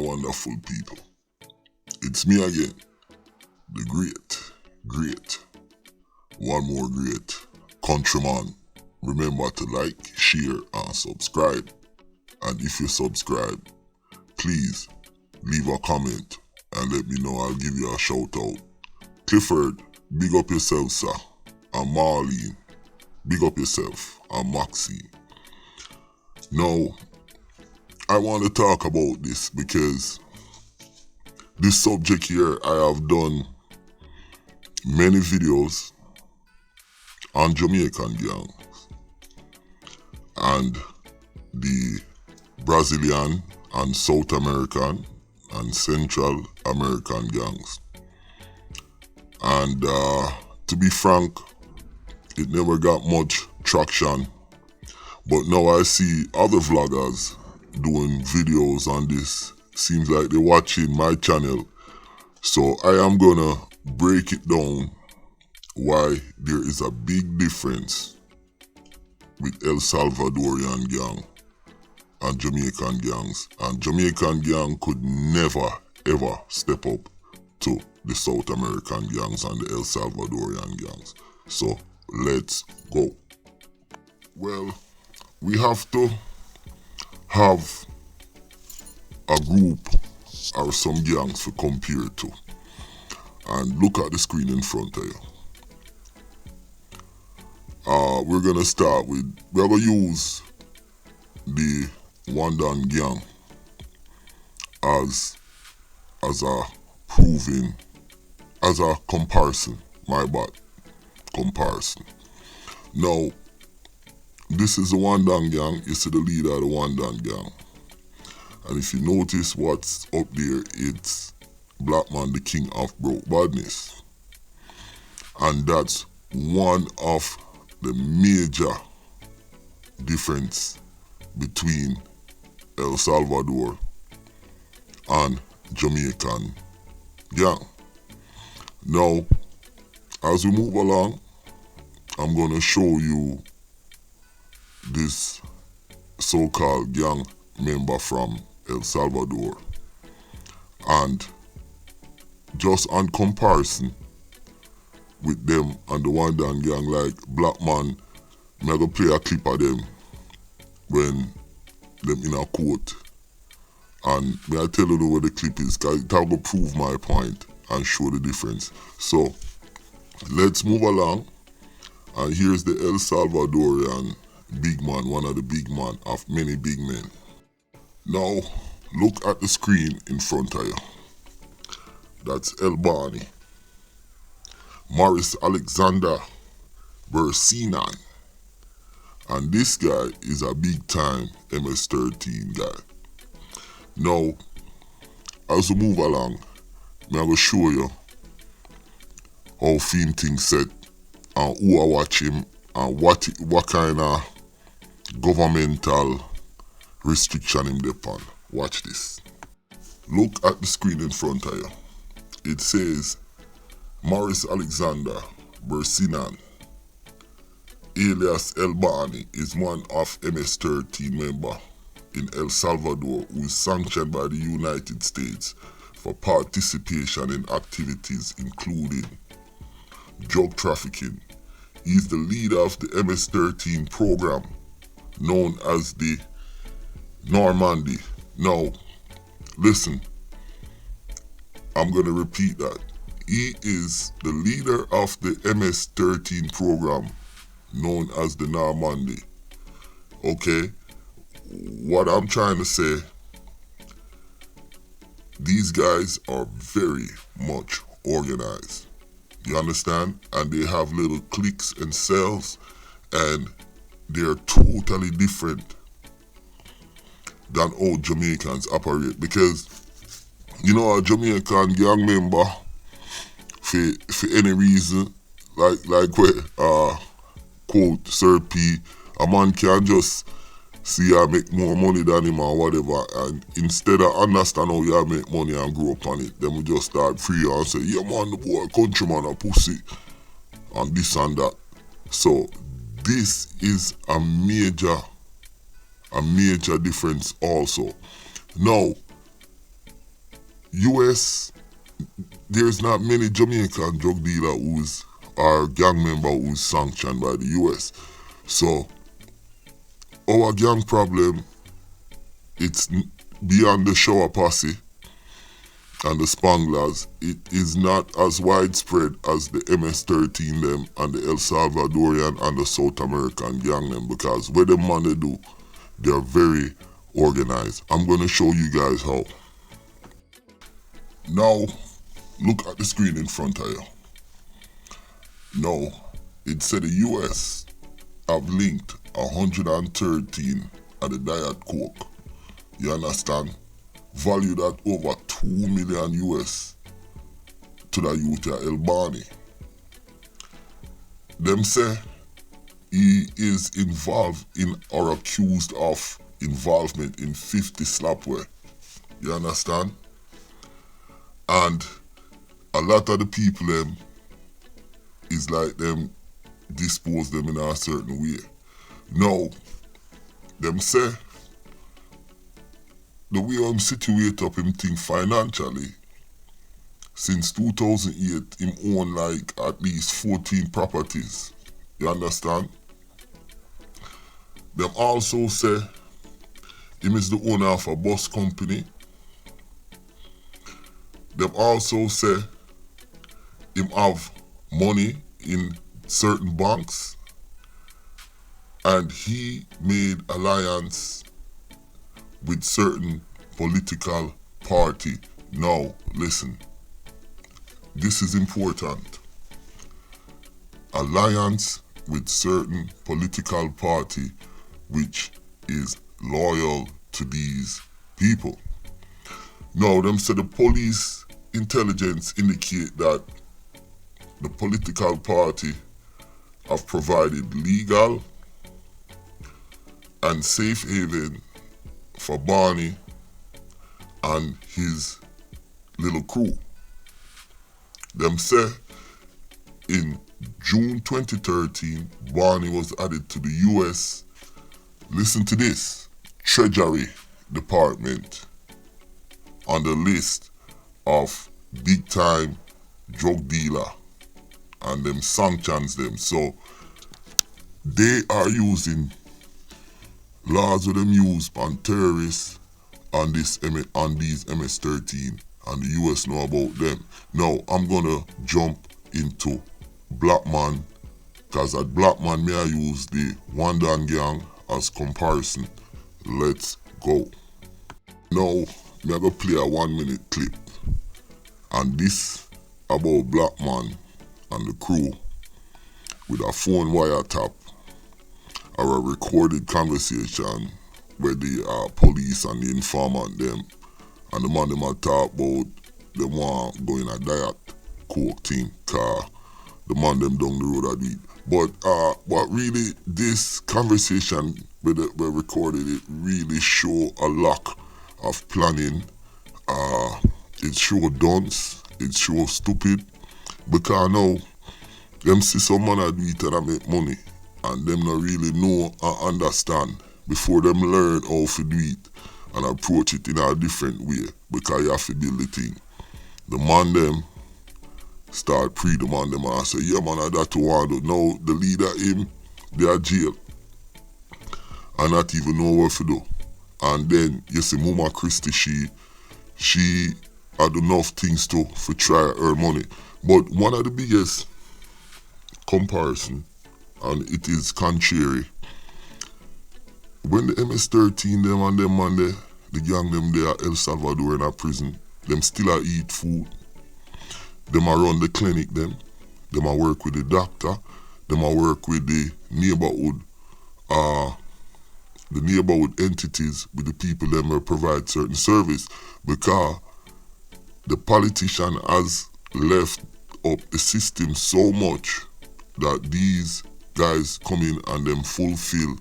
wonderful people. It's me again, the great, one more great countryman. Remember to like, share, and subscribe. And if you subscribe, please leave a comment and let me know. I'll give you a shout out. Clifford, big up yourself, sir. And Marlene, big up yourself. And Maxine. Now, I want to talk about this because this subject here, I have done many videos on Jamaican gangs and the Brazilian and South American and Central American gangs. And to be frank, it never got much traction. But now I see other vloggers doing videos on this. Seems like they're watching my channel. So I am gonna break it down why there is a big difference with El Salvadorian gang and Jamaican gangs. And Jamaican gang could never ever step up to the South American gangs and the El Salvadorian gangs. So let's go. Well, we have to have a group or some gangs to compare to. And look at the screen in front of you. We're gonna start with, we're gonna use the Wandan gang as a proving, as a comparison, comparison. Now, this is the Wandan gang. You see the leader of the Wandan gang. And if you notice what's up there, it's Black Man, the King of Broke Badness. And that's one of the major difference between El Salvador and Jamaican gang. Now, as we move along, I'm gonna show you this so-called gang member from El Salvador, and just on comparison with them and the Wandan gang, like Black Man, I'm gonna play a clip of them when them in a court, and may I tell you what the clip is, because it will prove my point and show the difference. So let's move along, and here's the El Salvadorian big man, one of the big men of many big men. Now, look at the screen in front of you. That's El Barney. Morris Alexander Bersinan. And this guy is a big time MS-13 guy. Now, as we move along, I'm going to show you how Fiend things set and who I watch him and what kind of governmental restriction him depend. Watch this. Look at the screen in front of you. It says Morris Alexander Bersinan, alias El Barney, is one of MS-13 member in El Salvador who is sanctioned by the United States for participation in activities including drug trafficking. He is the leader of the MS-13 program known as the Normandy. Now, listen, I'm going to repeat that. He is the leader of the MS-13 program known as the Normandy. Okay? What I'm trying to say, these guys are very much organized. You understand? And they have little cliques and cells, and they're totally different than how Jamaicans operate. Because, you know, a Jamaican gang member, for any reason, like where, quote, Sir P, a man can just see I make more money than him or whatever, and instead of understand how you make money and grow up on it, then we just start free and say, yeah man, the boy, countryman, a pussy, and this and that. So this is a major difference also. Now, US, there's not many Jamaican drug dealer who's or gang member who's sanctioned by the US. So our gang problem, it's beyond the shower posse and the spanglers. It is not as widespread as the MS-13 them and the El Salvadorian and the South American gang them, because what them man they do, they're very organized. I'm gonna show you guys how. Now, look at the screen in front of you. Now, it said the US have linked 113 at the Diet Coke. You understand? Valued at over 2 million US to the youth of El Bani. Them say he is involved in or accused of involvement in 50 slapware. You understand? And a lot of the people them is like them dispose them in a certain way. Now, them say the way I'm situate up him think financially, since 2008 him own like at least 14 properties. You understand? Them also say him is the owner of a bus company. Them also say him have money in certain banks, and he made alliance with certain political party. Now, listen, this is important. Alliance with certain political party which is loyal to these people. Now, them say the police intelligence indicate that the political party have provided legal and safe haven for Barney and his little crew. Them say in June 2013, Barney was added to the US, listen to this, Treasury Department on the list of big time drug dealer, and them sanctions them. So they are using laws with them use on terrorists on these MS-13, and the US know about them. Now I'm gonna jump into Black Man, cause at Black Man may I use the Wandan gang as comparison. Let's go. Now me I go play a 1 minute clip, and this about Black Man and the crew with a phone wiretap or a recorded conversation where the police and the informant them and the man them a talk about them want go in a Diet Coke thing, car the man them down the road a do it. But really this conversation where recorded, it really show a lack of planning. It show dunce, it show stupid, because now them see some man a do it and a make money, and them not really know and understand before them learn how to do it and approach it in a different way, because you have to build the thing. The man them start the man them and say, yeah man, that want to. Now the leader him, they are jail and not even know what to do. And then you see Mama Christie, she had enough things to for try earn money. But one of the biggest comparison, and it is contrary, when the MS-13 them and them man there, the gang them there at El Salvador in a prison, them still a eat food. Them a run the clinic them a work with the doctor, them a work with the neighborhood entities, with the people them will provide certain service, because the politician has left up the system so much that these guys come in and them fulfill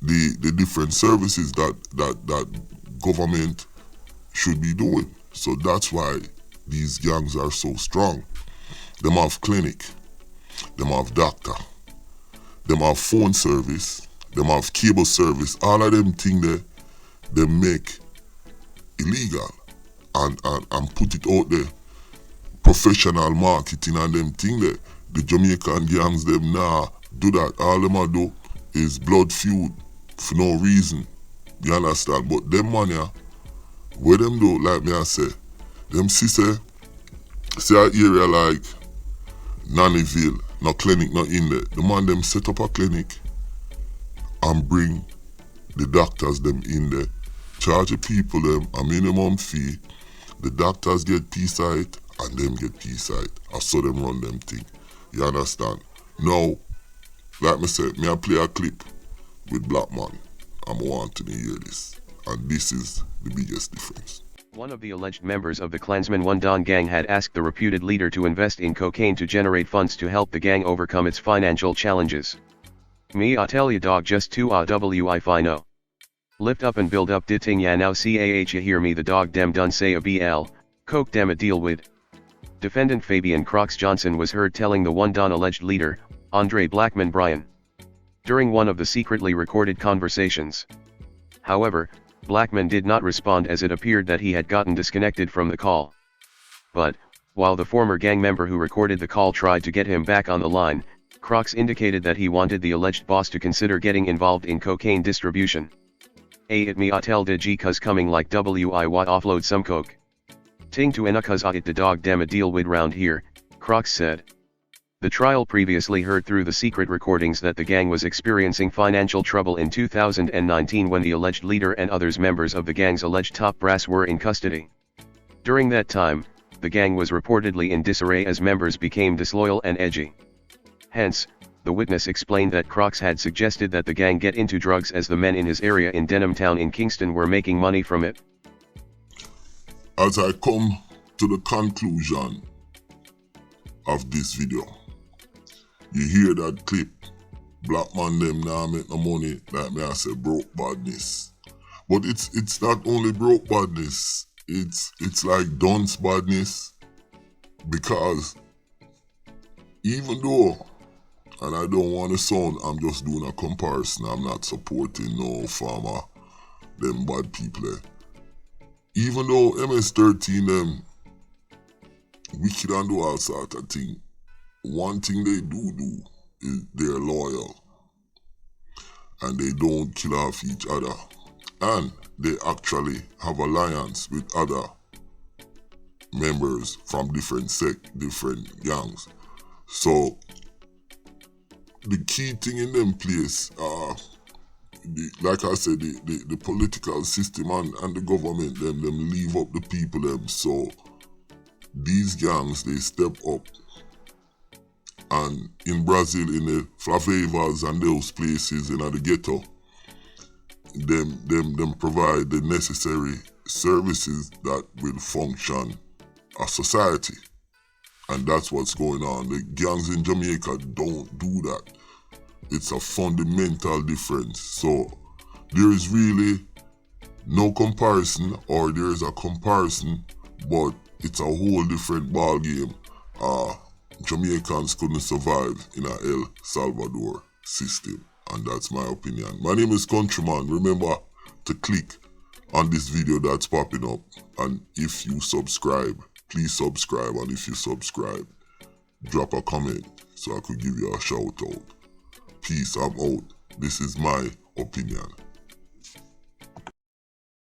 the different services that government should be doing. So that's why these gangs are so strong. Them have clinic, them have doctor, them have phone service, them have cable service. All of them things they make illegal. and put it out there. Professional marketing and them thing there. The Jamaican gangs them nah do that. All them a do is blood feud for no reason. You understand? But them man yeah, where them do, like me I say, them say a area like Nannyville, no clinic not in there. The man them set up a clinic and bring the doctors them in there. Charge the people them a minimum fee. The doctors get piece of it and them get piece of it. I saw them run them thing. You understand? Now, like me say, me I play a clip with Black Man. I'm wanting to hear this. And this is the biggest difference. One of the alleged members of the Klansman One Don gang had asked the reputed leader to invest in cocaine to generate funds to help the gang overcome its financial challenges. Me I tell ya dog just to wi fi no. Lift up and build up di ting ya now cah ya hear me the dog dem done say a bl, coke dem a deal with. Defendant Fabian Crocs Johnson was heard telling the One Don alleged leader, Andre Blackman Bryan, during one of the secretly recorded conversations. However, Blackman did not respond as it appeared that he had gotten disconnected from the call. But, while the former gang member who recorded the call tried to get him back on the line, Crocs indicated that he wanted the alleged boss to consider getting involved in cocaine distribution. It me I tell de g cuz coming like wi what offload some coke. Ting to ena cuz it the dog dem a deal with round here, Crocs said. The trial previously heard through the secret recordings that the gang was experiencing financial trouble in 2019 when the alleged leader and others members of the gang's alleged top brass were in custody. During that time, the gang was reportedly in disarray as members became disloyal and edgy. Hence, the witness explained that Crocs had suggested that the gang get into drugs as the men in his area in Denham Town in Kingston were making money from it. As I come to the conclusion of this video, you hear that clip, Black man them now make no money, like me I say broke badness. But it's not only broke badness, it's like dunce badness, because even though, and I don't want to sound, I'm just doing a comparison, I'm not supporting no farmer, them bad people. Even though MS-13 them wicked and do all sort of thing, one thing they do is they're loyal and they don't kill off each other, and they actually have alliance with other members from different different gangs. So the key thing in them place, like I said, the political system and the government them leave up the people them. So these gangs they step up. And in Brazil, in the favelas and those places in the ghetto, them provide the necessary services that will function a society. And that's what's going on. The gangs in Jamaica don't do that. It's a fundamental difference. So there is really no comparison, or there is a comparison, but it's a whole different ball game. Jamaicans couldn't survive in a El Salvador system, and that's my opinion. My name is Countryman. Remember to click on this video that's popping up, and if you subscribe, please subscribe, and if you subscribe, drop a comment so I could give you a shout out. Peace, I'm out. This is my opinion.